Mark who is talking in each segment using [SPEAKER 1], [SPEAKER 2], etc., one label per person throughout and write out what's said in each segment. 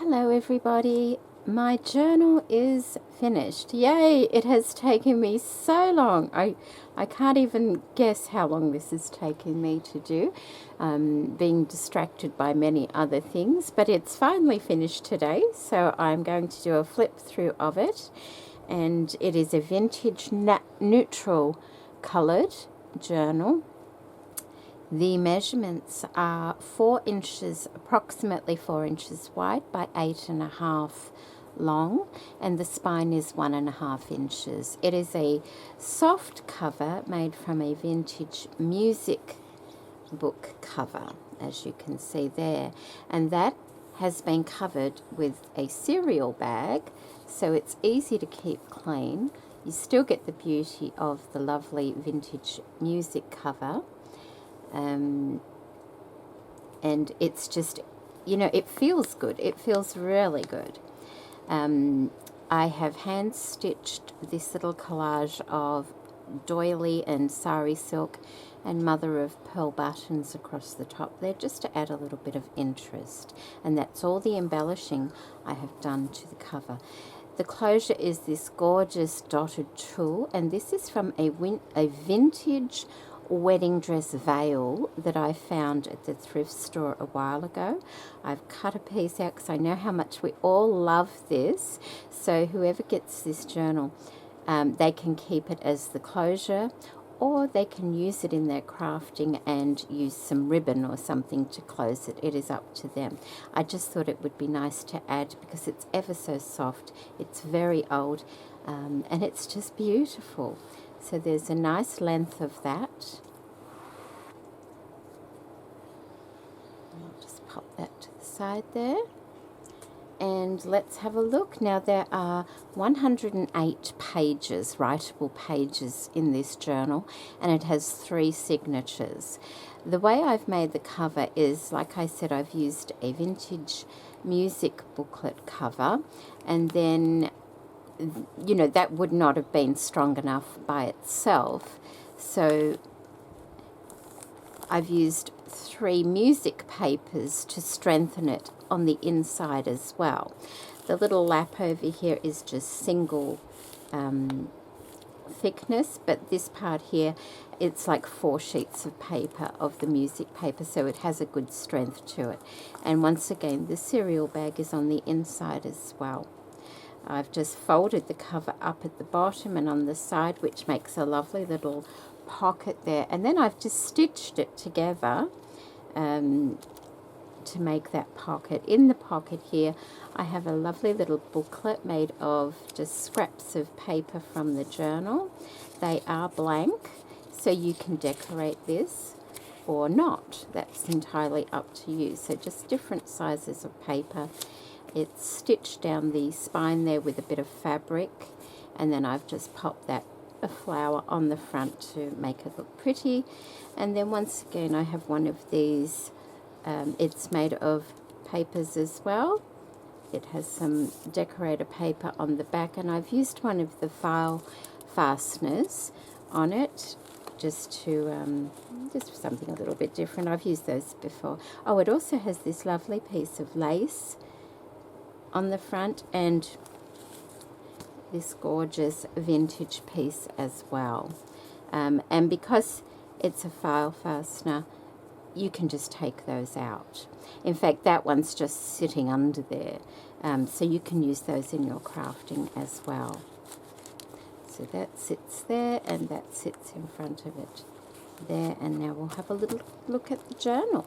[SPEAKER 1] Hello everybody, my journal is finished. Yay, it has taken me so long. I can't even guess how long this has taken me to do, being distracted by many other things, but it's finally finished today, so I'm going to do a flip through of it, and it is a vintage neutral coloured journal. The measurements are 4 inches, approximately 4 inches wide by 8.5 long, and the spine is 1.5 inches. It is a soft cover made from a vintage music book cover, as you can see there, and that has been covered with a cereal bag, so it's easy to keep clean. You still get the beauty of the lovely vintage music cover. And it's just, it feels good. It feels really good. I have hand stitched this little collage of doily and sari silk and mother of pearl buttons across the top there, just to add a little bit of interest. And that's all the embellishing I have done to the cover. The closure is this gorgeous dotted tulle, and this is from a vintage wedding dress veil that I found at the thrift store a while ago. I've cut a piece out because I know how much we all love this, so whoever gets this journal, they can keep it as the closure, or they can use it in their crafting and use some ribbon or something to close it. It is up to them. I just thought it would be nice to add because it's ever so soft. It's very old, and it's just beautiful. So there's a nice length of that. I'll just pop that to the side there. And let's have a look. Now there are 108 pages, writable pages in this journal, and it has 3 signatures. The way I've made the cover is, like I said, I've used a vintage music booklet cover, and then that would not have been strong enough by itself, so I've used 3 music papers to strengthen it on the inside as well. The little lap over here is just single thickness, but this part here, it's like 4 sheets of paper of the music paper, so it has a good strength to it. And once again, the cereal bag is on the inside as well. I've just folded the cover up at the bottom and on the side, which makes a lovely little pocket there. And then I've just stitched it together to make that pocket. In the pocket here, I have a lovely little booklet made of just scraps of paper from the journal. They are blank, so you can decorate this or not. That's entirely up to you. So just different sizes of paper. It's stitched down the spine there with a bit of fabric, and then I've just popped a flower on the front to make it look pretty. And then once again, I have one of these. It's made of papers as well. It has some decorator paper on the back, and I've used one of the file fasteners on it just to just for something a little bit different. I've used those before. Oh, it also has this lovely piece of lace on the front and this gorgeous vintage piece as well. And because it's a file fastener, you can just take those out. In fact, that one's just sitting under there, so you can use those in your crafting as well. So that sits there and that sits in front of it there, and now we'll have a little look at the journal.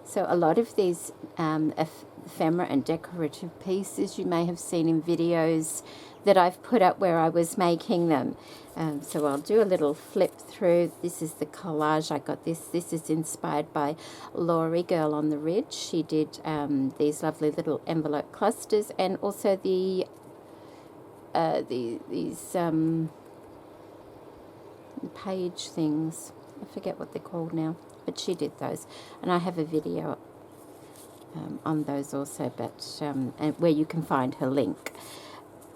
[SPEAKER 1] So a lot of these ephemera and decorative pieces you may have seen in videos that I've put up where I was making them. So I'll do a little flip through. This is the collage. I got this. This is inspired by Laurie, Girl on the Ridge. She did these lovely little envelope clusters, and also these page things. I forget what they're called now, but she did those, and I have a video on those also, but and where you can find her link.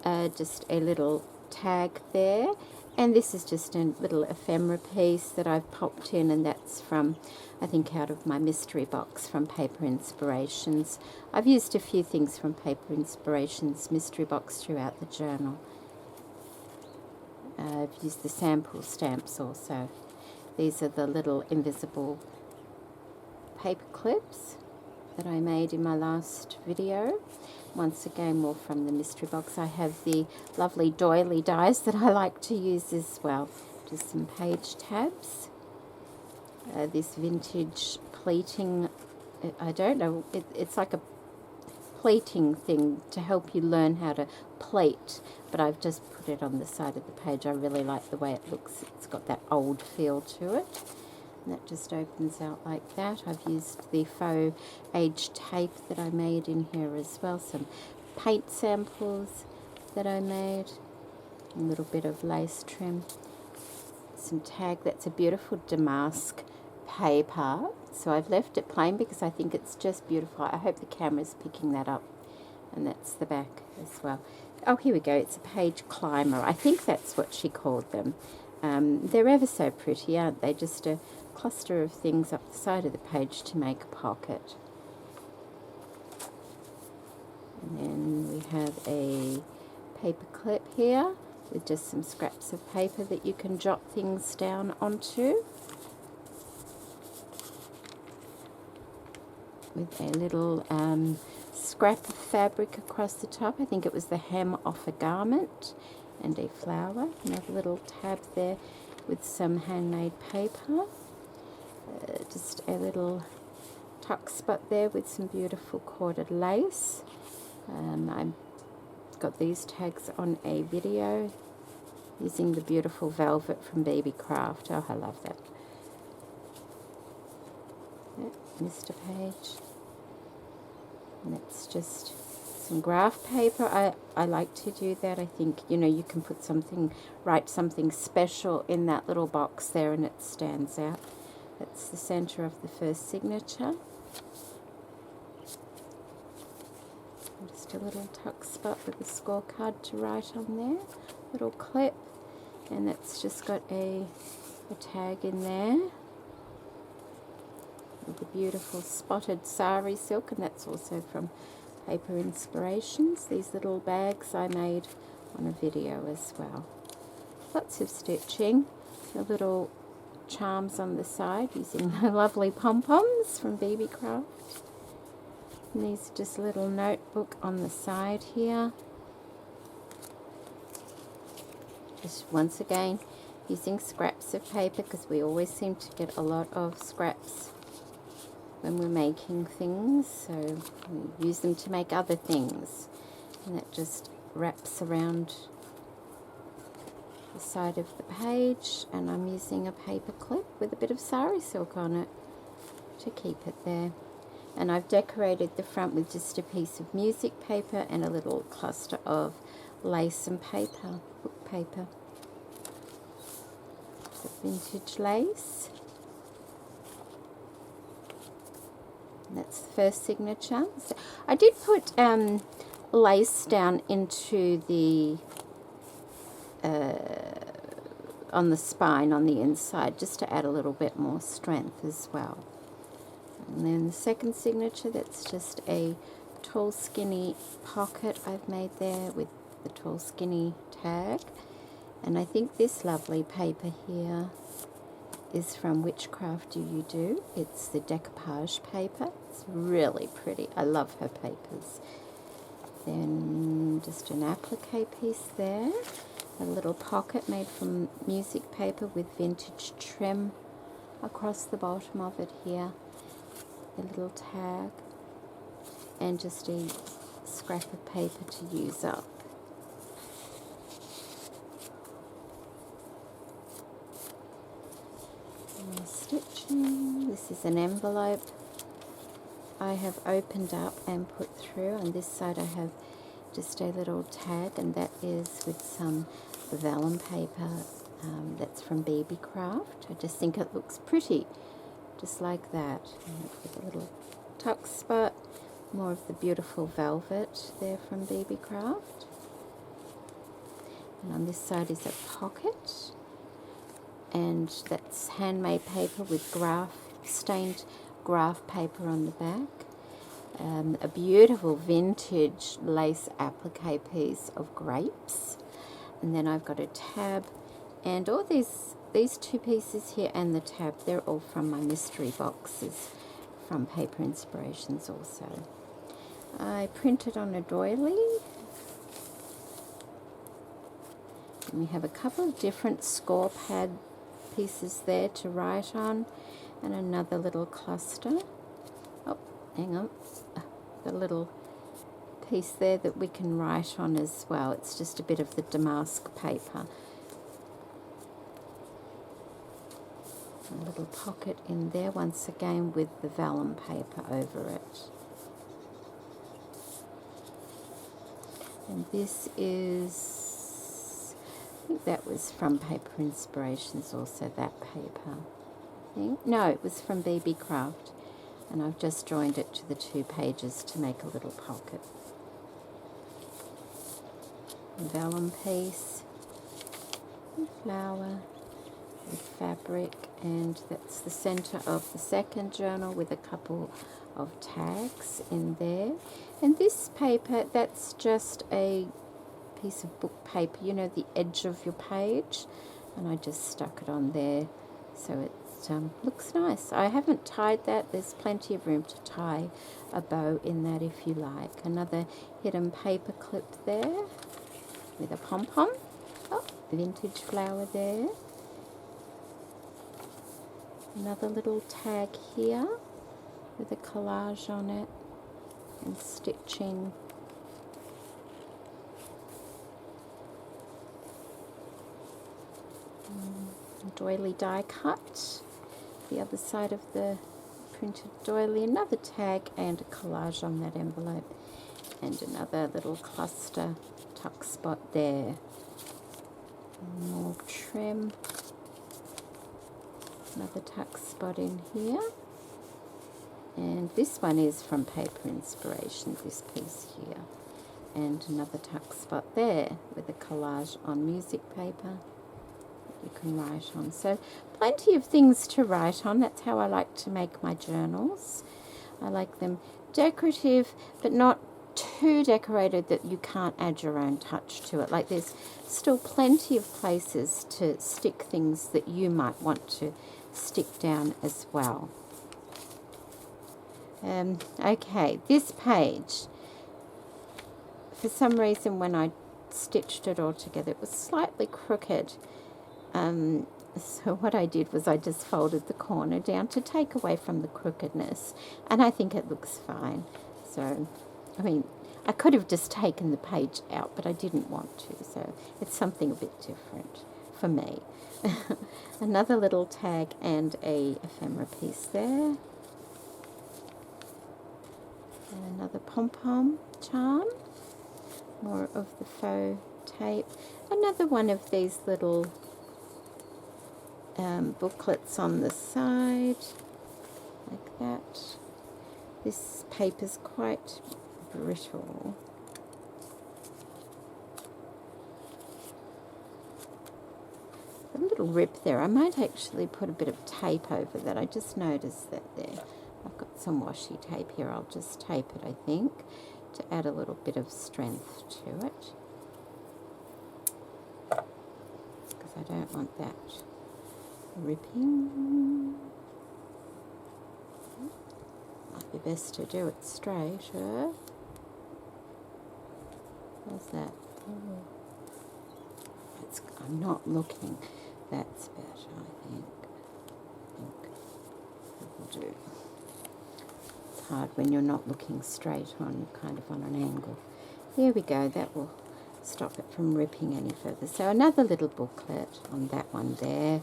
[SPEAKER 1] Just a little tag there, And this is just a little ephemera piece that I've popped in, and that's from, I think, out of my mystery box from Paper Inspirations. I've used a few things from Paper Inspirations mystery box throughout the journal. I've used the sample stamps also. These are the little invisible paper clips that I made in my last video. Once again, more from the mystery box. I have the lovely doily dies that I like to use as well. Just some page tabs. This vintage pleating, I don't know, it's like a pleating thing to help you learn how to plait, but I've just put it on the side of the page. I really like the way it looks. It's got that old feel to it. And that just opens out like that. I've used the faux age tape that I made in here as well. Some paint samples that I made. A little bit of lace trim. Some tag. That's a beautiful damask paper. So I've left it plain because I think it's just beautiful. I hope the camera's picking that up. And that's the back as well. Oh, here we go. It's a page climber. I think that's what she called them. They're ever so pretty, aren't they? Just a cluster of things up the side of the page to make a pocket. And then we have a paper clip here with just some scraps of paper that you can jot things down onto. With a little scrap of fabric across the top. I think it was the hem off a garment, and a flower. Another little tab there with some handmade paper. Just a little tuck spot there with some beautiful corded lace. I've got these tags on a video using the beautiful velvet from Baby Craft. Oh, I love that. Mr. Page. And that's just some graph paper. I like to do that. I think, you know, you can put something, write something special in that little box there and it stands out. That's the center of the first signature. Just a little tuck spot with a scorecard to write on there. Little clip. And that's just got a tag in there. With the beautiful spotted sari silk, and that's also from Paper Inspirations. These little bags I made on a video as well. Lots of stitching. The little charms on the side using the lovely pom-poms from Baby Craft. And these are just a little notebook on the side here. Just once again using scraps of paper because we always seem to get a lot of scraps when we're making things, so we use them to make other things, and that just wraps around the side of the page. And I'm using a paper clip with a bit of sari silk on it to keep it there. And I've decorated the front with just a piece of music paper and a little cluster of lace and paper, book paper. So vintage lace. That's the first signature. So I did put lace down into the on the spine on the inside just to add a little bit more strength as well. And then the second signature, that's just a tall skinny pocket I've made there with the tall skinny tag. And I think this lovely paper here is from Which Craft Do You Do? It's the decoupage paper. It's really pretty. I love her papers. Then just an applique piece there. A little pocket made from music paper with vintage trim across the bottom of it here. A little tag. And just a scrap of paper to use up. Stitching. This is an envelope I have opened up and put through. On this side I have just a little tag, and that is with some vellum paper that's from Baby Craft. I just think it looks pretty, just like that. With a little tuck spot, more of the beautiful velvet there from Baby Craft. And on this side is a pocket. and that's handmade paper with stained graph paper on the back. A beautiful vintage lace applique piece of grapes, and then I've got a tab, and all these two pieces here and the tab, they're all from my mystery boxes from Paper Inspirations also. I printed on a doily, and we have a couple of different score pad pieces there to write on, and another little cluster. Oh, hang on. The little piece there that we can write on as well. It's just a bit of the damask paper. A little pocket in there once again with the vellum paper over it. And this is, I think that was from Paper Inspirations also, that paper. I think. No, it was from BB Craft. And I've just joined it to the 2 pages to make a little pocket. Vellum piece, flower with fabric, and that's the center of the second journal with a couple of tags in there. And this paper, that's just a piece of book paper, you know, the edge of your page, and I just stuck it on there so it looks nice. I haven't tied that. There's plenty of room to tie a bow in that if you like. Another hidden paper clip there with a pom-pom. Oh, vintage flower there. Another little tag here with a collage on it and stitching. Doily die cut. The other side of the printed doily, another tag and a collage on that envelope, and another little cluster tuck spot there. More trim, another tuck spot in here, and this one is from Paper Inspiration, this piece here, and another tuck spot there with a collage on music paper you can write on. So plenty of things to write on. That's how I like to make my journals. I like them decorative, but not too decorated that you can't add your own touch to it. Like there's still plenty of places to stick things that you might want to stick down as well. Okay, this page, for some reason when I stitched it all together, it was slightly crooked. So what I did was I just folded the corner down to take away from the crookedness, and I think it looks fine. So, I mean, I could have just taken the page out, but I didn't want to, so it's something a bit different for me. Another little tag and a ephemera piece there. And another pom-pom charm. More of the faux tape. Another one of these little booklets on the side, like that. This paper's quite brittle. A little rip there. I might actually put a bit of tape over that. I just noticed that there. I've got some washi tape here. I'll just tape it, I think, to add a little bit of strength to it, because I don't want that ripping. Might be best to do it straighter. How's that? I'm not looking. That's better, I think. That will do. It's hard when you're not looking straight on, you're kind of on an angle. There we go. That will stop it from ripping any further. So another little booklet on that one there.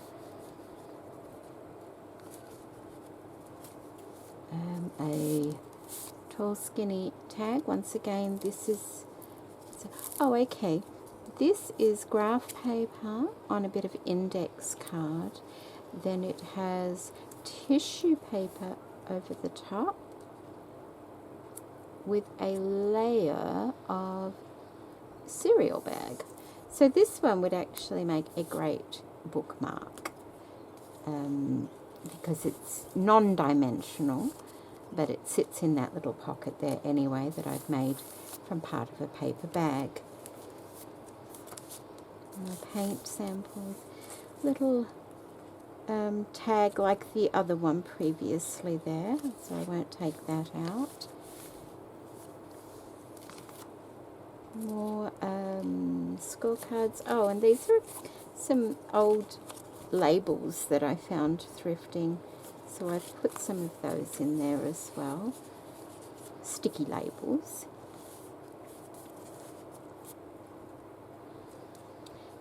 [SPEAKER 1] A tall skinny tag. Once again, this is, oh okay, this is graph paper on a bit of index card. Then it has tissue paper over the top with a layer of cereal bag. So this one would actually make a great bookmark. because it's non-dimensional, but it sits in that little pocket there anyway that I've made from part of a paper bag. And the paint samples, little tag like the other one previously there, so I won't take that out. More scorecards. Oh, and these are some old labels that I found thrifting, so I've put some of those in there as well. Sticky labels.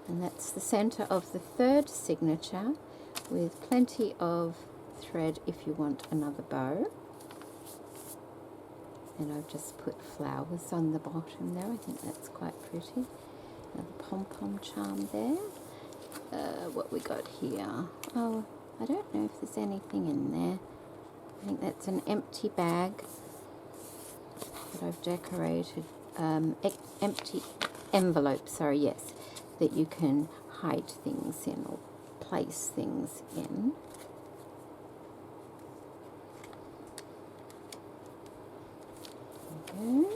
[SPEAKER 1] And that's the center of the third signature, with plenty of thread if you want another bow. And I've just put flowers on the bottom there. I think that's quite pretty. Another pom-pom charm there. What we got here? Oh, I don't know if there's anything in there. I think that's an empty bag that I've decorated. Empty envelope, sorry, yes, that you can hide things in or place things in. Okay.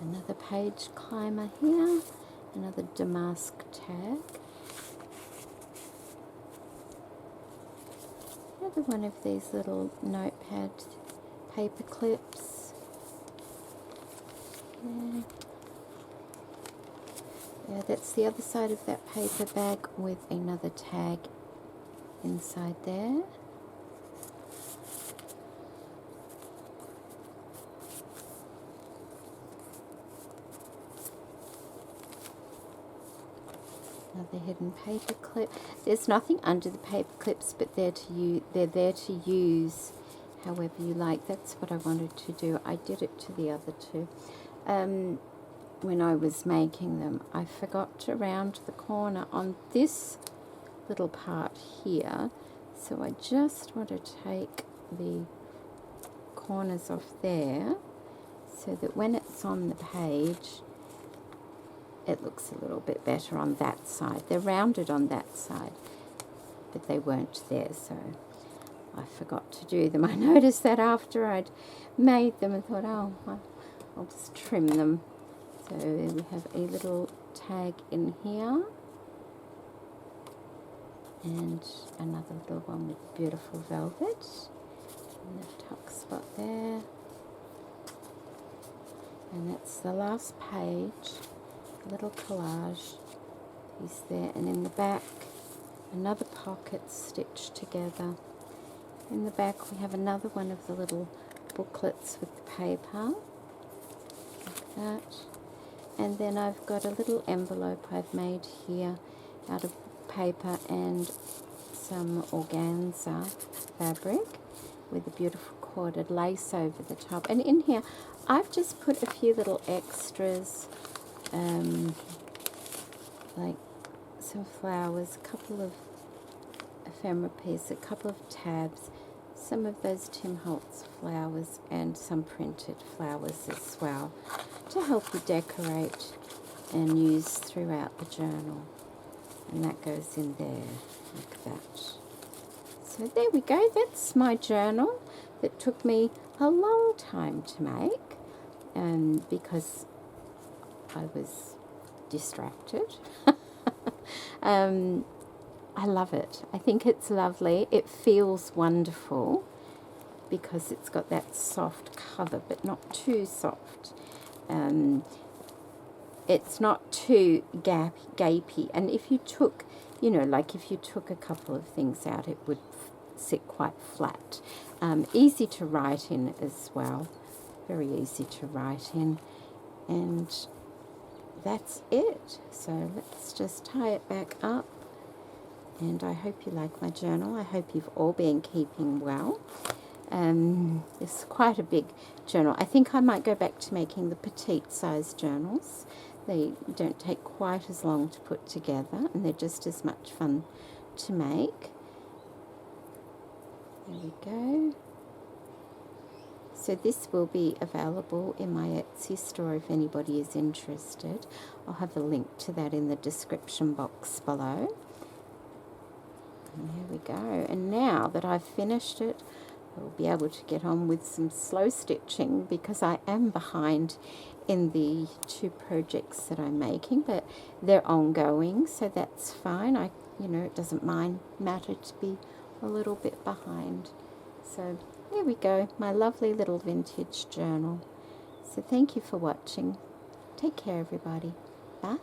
[SPEAKER 1] Another page climber here, another damask tag. Another one of these little notepad paper clips. Yeah, that's the other side of that paper bag with another tag inside there. Another hidden paper clip. There's nothing under the paper clips, but they're there to use however you like. That's what I wanted to do. I did it to the other two. When I was making them, I forgot to round the corner on this little part here, so I just want to take the corners off there so that when it's on the page it looks a little bit better on that side. They're rounded on that side, but they weren't there, so I forgot to do them. I noticed that after I'd made them and thought, oh, I'll just trim them. So we have a little tag in here and another little one with beautiful velvet and the tuck spot there. And that's the last page, a little collage is there, and in the back another pocket stitched together. In the back we have another one of the little booklets with the paper, like that. And then I've got a little envelope I've made here out of paper and some organza fabric with a beautiful corded lace over the top. And in here I've just put a few little extras, like some flowers, a couple of ephemera pieces, a couple of tabs, some of those Tim Holtz flowers, and some printed flowers as well, to help you decorate and use throughout the journal. And that goes in there like that. So there we go. That's my journal that took me a long time to make, because I was distracted. I love it. I think it's lovely. It feels wonderful because it's got that soft cover, but not too soft. It's not too gapy. And if you took, like if you took a couple of things out, it would sit quite flat. Easy to write in as well. Very easy to write in. And that's it. So let's just tie it back up. And I hope you like my journal. I hope you've all been keeping well. It's quite a big journal. I think I might go back to making the petite size journals. They don't take quite as long to put together, and they're just as much fun to make. There we go. So this will be available in my Etsy store if anybody is interested. I'll have a link to that in the description box below. And there we go. And now that I've finished it, I'll be able to get on with some slow stitching because I am behind in the 2 projects that I'm making, but they're ongoing, so that's fine. It doesn't matter to be a little bit behind. So there we go, my lovely little vintage journal. So thank you for watching. Take care, everybody. Bye.